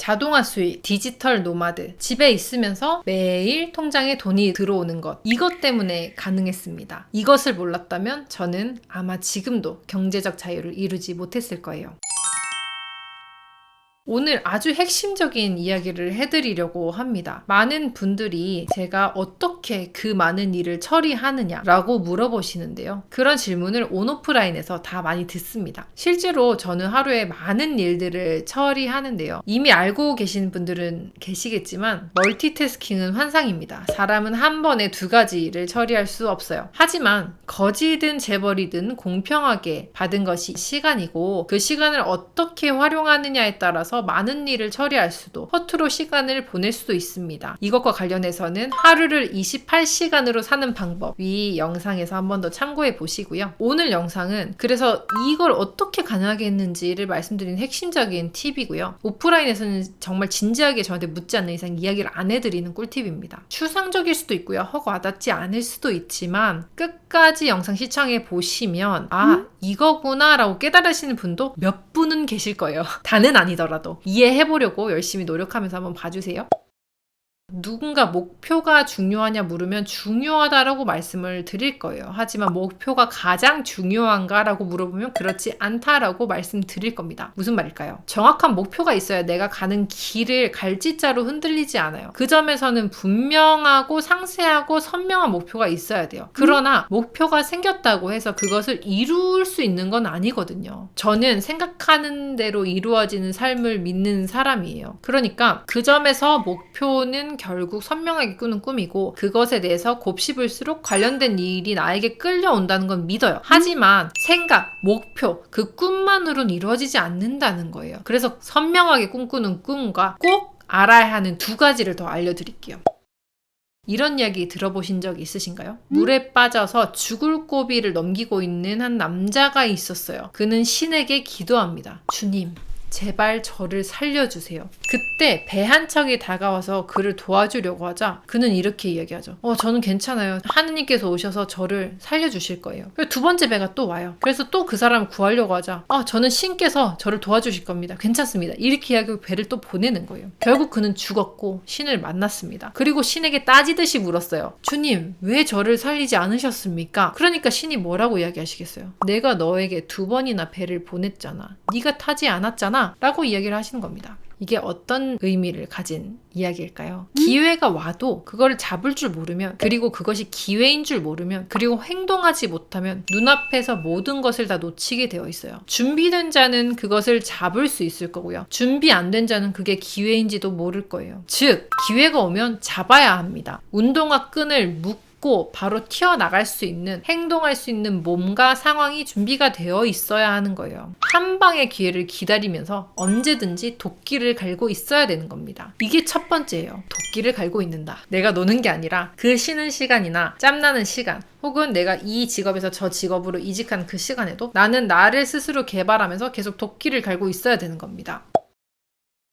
자동화 수익, 디지털 노마드, 집에 있으면서 매일 통장에 돈이 들어오는 것, 이것 때문에 가능했습니다. 이것을 몰랐다면 저는 아마 지금도 경제적 자유를 이루지 못했을 거예요. 오늘 아주 핵심적인 이야기를 해드리려고 합니다. 많은 분들이 제가 어떻게 그 많은 일을 처리하느냐라고 물어보시는데요. 그런 질문을 온오프라인에서 다 많이 듣습니다. 실제로 저는 하루에 많은 일들을 처리하는데요. 이미 알고 계신 분들은 계시겠지만 멀티태스킹은 환상입니다. 사람은 한 번에 2가지 일을 처리할 수 없어요. 하지만 거지든 재벌이든 공평하게 받은 것이 시간이고 그 시간을 어떻게 활용하느냐에 따라서 많은 일을 처리할 수도 허투루 시간을 보낼 수도 있습니다. 이것과 관련해서는 하루를 28시간으로 사는 방법 이 영상에서 한 번 더 참고해 보시고요. 오늘 영상은 그래서 이걸 어떻게 가능하게 했는지를 말씀드리는 핵심적인 팁이고요. 오프라인에서는 정말 진지하게 저한테 묻지 않는 이상 이야기를 안 해드리는 꿀팁입니다. 추상적일 수도 있고요. 허가 와닿지 않을 수도 있지만 끝까지 영상 시청해 보시면 이거구나 라고 깨달으시는 분도 몇 분은 계실 거예요. 다는 아니더라도 이해해보려고 열심히 노력하면서 한번 봐주세요. 누군가 목표가 중요하냐 물으면 중요하다라고 말씀을 드릴 거예요. 하지만 목표가 가장 중요한가 라고 물어보면 그렇지 않다라고 말씀드릴 겁니다. 무슨 말일까요? 정확한 목표가 있어야 내가 가는 길을 갈짓자로 흔들리지 않아요. 그 점에서는 분명하고 상세하고 선명한 목표가 있어야 돼요. 그러나 목표가 생겼다고 해서 그것을 이룰 수 있는 건 아니거든요. 저는 생각하는 대로 이루어지는 삶을 믿는 사람이에요. 그러니까 그 점에서 목표는 결국 선명하게 꾸는 꿈이고 그것에 대해서 곱씹을수록 관련된 일이 나에게 끌려온다는 건 믿어요. 하지만 생각, 목표, 그 꿈만으로는 이루어지지 않는다는 거예요. 그래서 선명하게 꿈꾸는 꿈과 꼭 알아야 하는 2가지를 더 알려드릴게요. 이런 이야기 들어보신 적 있으신가요? 물에 빠져서 죽을 고비를 넘기고 있는 한 남자가 있었어요. 그는 신에게 기도합니다. 주님, 제발 저를 살려주세요. 그때 배 한 척이 다가와서 그를 도와주려고 하자 그는 이렇게 이야기하죠. 저는 괜찮아요. 하느님께서 오셔서 저를 살려주실 거예요. 그리고 2번째 배가 또 와요. 그래서 또 그 사람을 구하려고 하자 저는 신께서 저를 도와주실 겁니다. 괜찮습니다. 이렇게 이야기하고 배를 또 보내는 거예요. 결국 그는 죽었고 신을 만났습니다. 그리고 신에게 따지듯이 물었어요. 주님, 왜 저를 살리지 않으셨습니까? 그러니까 신이 뭐라고 이야기하시겠어요? 내가 너에게 2번이나 배를 보냈잖아. 네가 타지 않았잖아. 라고 이야기를 하시는 겁니다. 이게 어떤 의미를 가진 이야기일까요? 기회가 와도 그거를 잡을 줄 모르면 그리고 그것이 기회인 줄 모르면 그리고 행동하지 못하면 눈앞에서 모든 것을 다 놓치게 되어 있어요. 준비된 자는 그것을 잡을 수 있을 거고요. 준비 안 된 자는 그게 기회인지도 모를 거예요. 즉, 기회가 오면 잡아야 합니다. 운동화 끈을 묶고 바로 튀어나갈 수 있는, 행동할 수 있는 몸과 상황이 준비가 되어 있어야 하는 거예요. 한 방의 기회를 기다리면서 언제든지 도끼를 갈고 있어야 되는 겁니다. 이게 첫 번째예요. 도끼를 갈고 있는다. 내가 노는 게 아니라 그 쉬는 시간이나 짬나는 시간 혹은 내가 이 직업에서 저 직업으로 이직한 그 시간에도 나는 나를 스스로 개발하면서 계속 도끼를 갈고 있어야 되는 겁니다.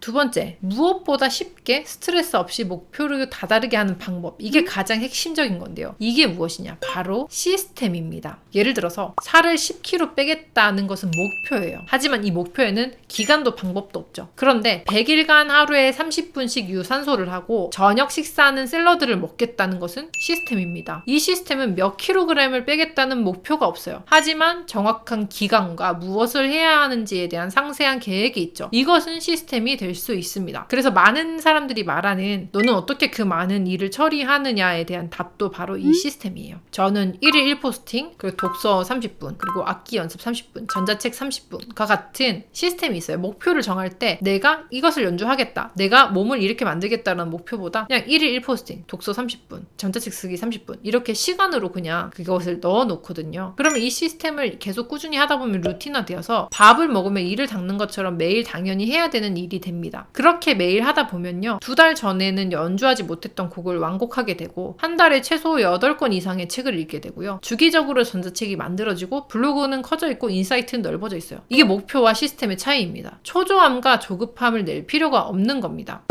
2번째, 무엇보다 쉽게 스트레스 없이 목표를 다다르게 하는 방법. 이게 가장 핵심적인 건데요. 이게 무엇이냐? 바로 시스템입니다. 예를 들어서 살을 10kg 빼겠다는 것은 목표예요. 하지만 이 목표에는 기간도 방법도 없죠. 그런데 100일간 하루에 30분씩 유산소를 하고 저녁 식사는 샐러드를 먹겠다는 것은 시스템입니다. 이 시스템은 몇 킬로그램을 빼겠다는 목표가 없어요. 하지만 정확한 기간과 무엇을 해야 하는지에 대한 상세한 계획이 있죠. 이것은 시스템이 될 수 있습니다. 그래서 많은 사람들이 말하는 너는 어떻게 그 많은 일을 처리하느냐에 대한 답도 바로 이 시스템이에요. 저는 1일 1포스팅, 그리고 독서 30분, 그리고 악기 연습 30분, 전자책 30분과 같은 시스템이 있어요. 목표를 정할 때 내가 이것을 연주하겠다, 내가 몸을 이렇게 만들겠다는 목표보다 그냥 1일 1포스팅, 독서 30분, 전자책 쓰기 30분 이렇게 시간으로 그냥 그것을 넣어 놓거든요. 그러면 이 시스템을 계속 꾸준히 하다 보면 루틴화되어서 밥을 먹으면 이를 닦는 것처럼 매일 당연히 해야 되는 일이 됩니다. 그렇게 매일 하다 보면요, 2달 전에는 연주하지 못했던 곡을 완곡하게 되고 한 달에 최소 8권 이상의 책을 읽게 되고요. 주기적으로 전자책이 만들어지고 블로그는 커져 있고 인사이트는 넓어져 있어요. 이게 목표와 시스템의 차이입니다. 초조함과 조급함을 낼 필요가 없는 겁니다.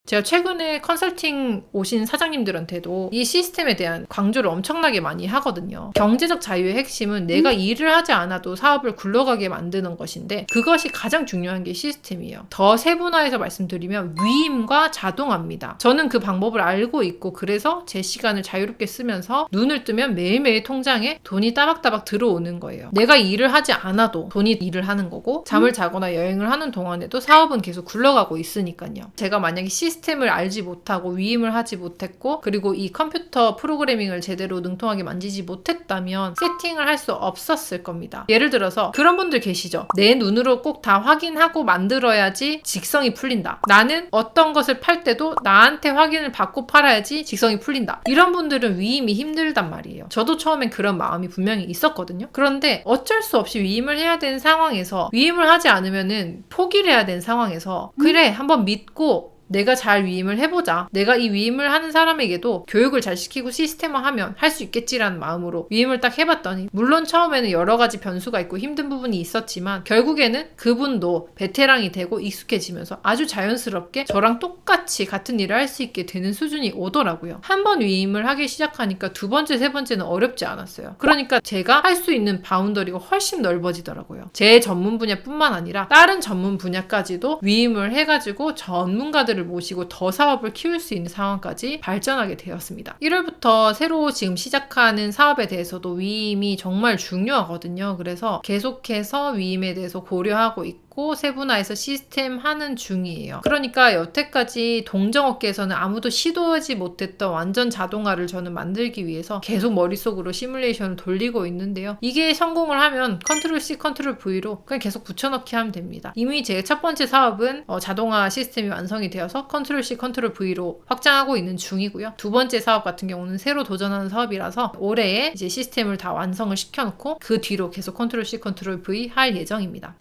제가 최근에 컨설팅 오신 사장님들한테도 이 시스템에 대한 강조를 엄청나게 많이 하거든요. 경제적 자유의 핵심은 내가 일을 하지 않아도 사업을 굴러가게 만드는 것인데 그것이 가장 중요한 게 시스템이에요. 더 세분화해서 말씀드리면 위임과 자동화입니다. 저는 그 방법을 알고 있고 그래서 제 시간을 자유롭게 쓰면서 눈을 뜨면 매일매일 통장에 돈이 따박따박 들어오는 거예요. 내가 일을 하지 않아도 돈이 일을 하는 거고 잠을 자거나 여행을 하는 동안에도 사업은 계속 굴러가고 있으니까요. 제가 만약에 시스템을 알지 못하고 위임을 하지 못했고 그리고 이 컴퓨터 프로그래밍을 제대로 능통하게 만지지 못했다면 세팅을 할 수 없었을 겁니다. 예를 들어서 그런 분들 계시죠. 내 눈으로 꼭 다 확인하고 만들어야지 직성이 풀린다. 나는 어떤 것을 팔 때도 나한테 확인을 받고 팔아야지 직성이 풀린다. 이런 분들은 위임이 힘들단 말이에요. 저도 처음엔 그런 마음이 분명히 있었거든요. 그런데 어쩔 수 없이 위임을 해야 되는 상황에서 위임을 하지 않으면은 포기를 해야 되는 상황에서 그래 한번 믿고 내가 잘 위임을 해보자. 내가 이 위임을 하는 사람에게도 교육을 잘 시키고 시스템화하면 할 수 있겠지라는 마음으로 위임을 딱 해봤더니 물론 처음에는 여러 가지 변수가 있고 힘든 부분이 있었지만 결국에는 그분도 베테랑이 되고 익숙해지면서 아주 자연스럽게 저랑 똑같이 같은 일을 할 수 있게 되는 수준이 오더라고요. 한 번 위임을 하기 시작하니까 두 번째, 세 번째는 어렵지 않았어요. 그러니까 제가 할 수 있는 바운더리가 훨씬 넓어지더라고요. 제 전문 분야뿐만 아니라 다른 전문 분야까지도 위임을 해가지고 전문가들을 모시고 더 사업을 키울 수 있는 상황까지 발전하게 되었습니다. 1월부터 새로 지금 시작하는 사업에 대해서도 위임이 정말 중요하거든요. 그래서 계속해서 위임에 대해서 고려하고 있고 세분화해서 시스템 하는 중이에요. 그러니까 여태까지 동정업계에서는 아무도 시도하지 못했던 완전 자동화를 저는 만들기 위해서 계속 머릿속으로 시뮬레이션을 돌리고 있는데요. 이게 성공을 하면 컨트롤 C, 컨트롤 V로 그냥 계속 붙여넣기 하면 됩니다. 이미 제 첫 번째 사업은 자동화 시스템이 완성이 되어서 컨트롤 C, 컨트롤 V로 확장하고 있는 중이고요. 두 번째 사업 같은 경우는 새로 도전하는 사업이라서 올해에 이제 시스템을 다 완성을 시켜놓고 그 뒤로 계속 컨트롤 C, 컨트롤 V 할 예정입니다.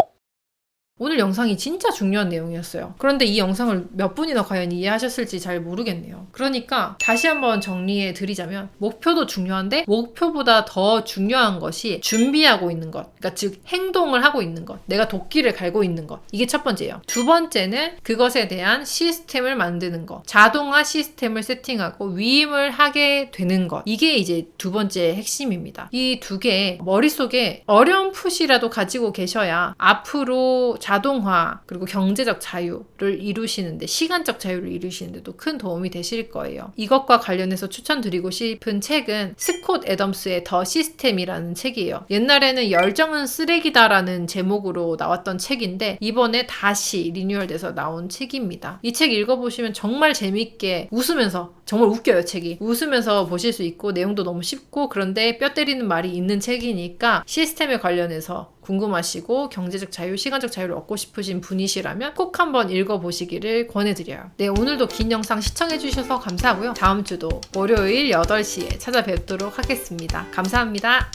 오늘 영상이 진짜 중요한 내용이었어요. 그런데 이 영상을 몇 분이나 과연 이해하셨을지 잘 모르겠네요. 그러니까 다시 한번 정리해 드리자면 목표도 중요한데 목표보다 더 중요한 것이 준비하고 있는 것. 그러니까 즉 행동을 하고 있는 것. 내가 도끼를 갈고 있는 것. 이게 첫 번째예요. 두 번째는 그것에 대한 시스템을 만드는 것. 자동화 시스템을 세팅하고 위임을 하게 되는 것. 이게 이제 두 번째 핵심입니다. 이 두 개 머릿속에 어렴풋이라도 가지고 계셔야 앞으로 자동화 그리고 경제적 자유를 이루시는데 시간적 자유를 이루시는데도 큰 도움이 되실 거예요. 이것과 관련해서 추천드리고 싶은 책은 스콧 애덤스의 더 시스템이라는 책이에요. 옛날에는 열정은 쓰레기다라는 제목으로 나왔던 책인데 이번에 다시 리뉴얼돼서 나온 책입니다. 이 책 읽어보시면 정말 재밌게 웃으면서 정말 웃겨요. 책이 웃으면서 보실 수 있고 내용도 너무 쉽고 그런데 뼈 때리는 말이 있는 책이니까 시스템에 관련해서 궁금하시고 경제적 자유, 시간적 자유를 얻고 싶으신 분이시라면 꼭 한번 읽어보시기를 권해드려요. 네, 오늘도 긴 영상 시청해주셔서 감사하고요. 다음 주도 월요일 8시에 찾아뵙도록 하겠습니다. 감사합니다.